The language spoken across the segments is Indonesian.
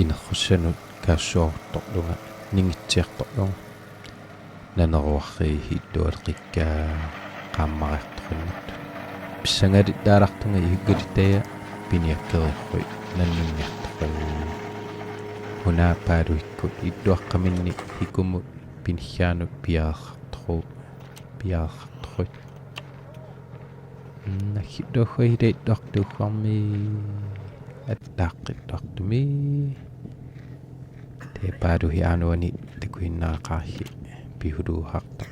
inarrussanut kaassuartorlunga ningitsiartorlunga naneruarri hittualeqikkaa qaammariartorungut pissangalit daalartunga ihuggalitaya piniakkerirrui nanningiartoru hunaappaaluikkut ittuaqqaminni hikumut piniggaanut piaartorut nakkidohhuileittuartuuqarmi attaaqqittuartumi teepaaluhi aanuani takuinnaaqaarri pihuluuharta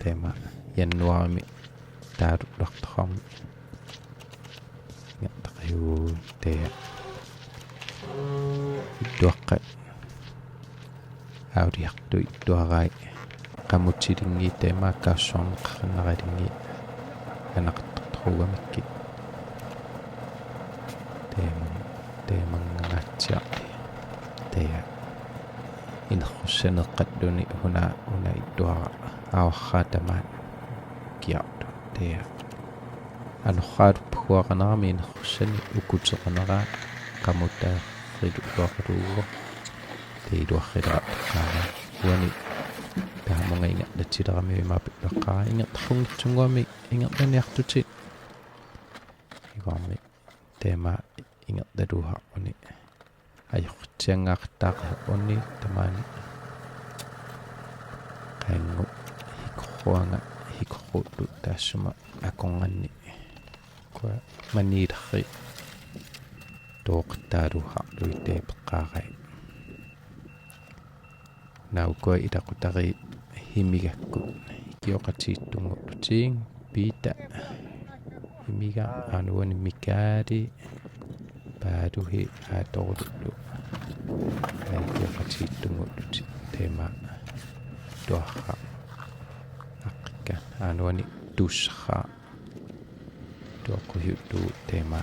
teema jannuarimi taalullartorarmi ngataqayuu tee ittuaqqa audiartu ittuarai qamutsilingi teemaakkaassuarneqarnaqalingi anaqartortugamikki teemanganatsiarti tee inarrussaneqqalluni una ittuara awarraatamaat kiartu tee anorraaluppuaranaarmi inarrussani ukuteqaneraa qamuttaarriluuaqaluugo teiluarrilaaqaara uani taamunga ingerlatilerami imaapippeqqara ingertarrungitsunguami ingerlaniartutit igoormi teema ingertaluuharpuni ajortiangaartaaqerpuni tamaani qaangu hikorruanga hikorruullu taassuma akonganni kua maniilerri tooqtaaluuharlui teepeqqaarai naukua ilaqutari himigakku kioqatiittungutlutiing piita himiga anuani mikaali paaluhi aatorullu kioqatiittungutlути teema tuarra aqqikka anuani tussarra tuoqquhiullu teema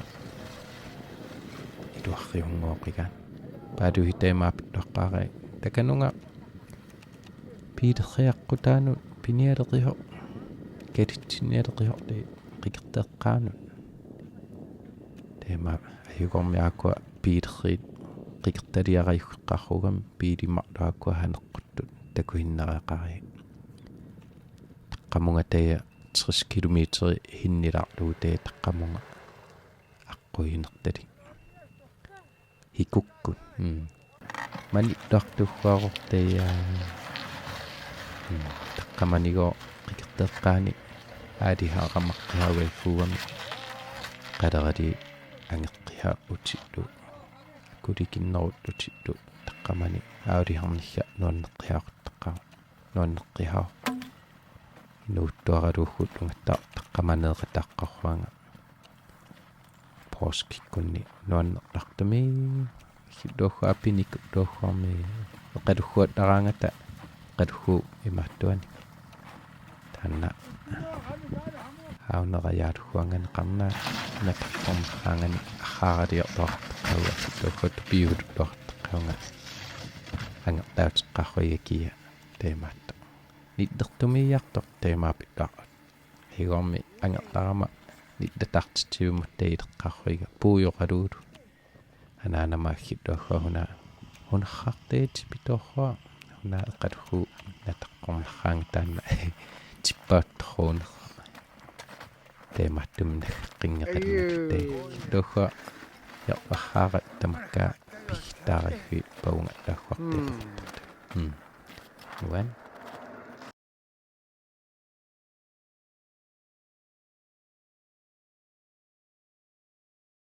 iluarriunngooqigan paaluhi teemaapittuaqqaarai takanunga piilerriaqqutaanut pinialeqiho kalitsinnialeqiho qikerteqqaanut teema ayugormiaakua piilerriit qikertaliarayuqqarrugam piilimarluakua haneqquttut takuinnereqari taqqamunga taya 60 kilometeri hinnilarluu taya taqqamunga aquinertali hikukkut manittuartuggaaruqtaya taqqamanigo qikerteqqaani aalihaaqamaqqihauaiffuugami qalerali angeqqiha utittu kulikinnerututittu taqqamani aaliharnilla nuanneqqihaa nuuttuaraluuggutlungatta taqqamaneeqataqqarruanga pooskikkunni nuannerlartumi dohhuapinikku dohhuarmi qalugguatlaraangata qaluggu imaattuani taanna aunerayaarugguangani qarnaa nataqqormaqaangani arraaraliorluarteqqauga dohhuattu piululluarteqqaunga angertaateqqarruigakia teemaatta nitlertumiiartoq teemaapittuarrat higormi angertarama nitlatartitiumut teileqqarruiga puuyoqaluulu anaanamaaggitlуагга hunarrarteeti pitorrua huna eqaluggu nataqqormarraanga taanna tippaattorruunerra teemattum naqqinngeqalungattei luugga yarparraarat tamakkaa pigittaariggi paunga laagguarteeqartartu nuan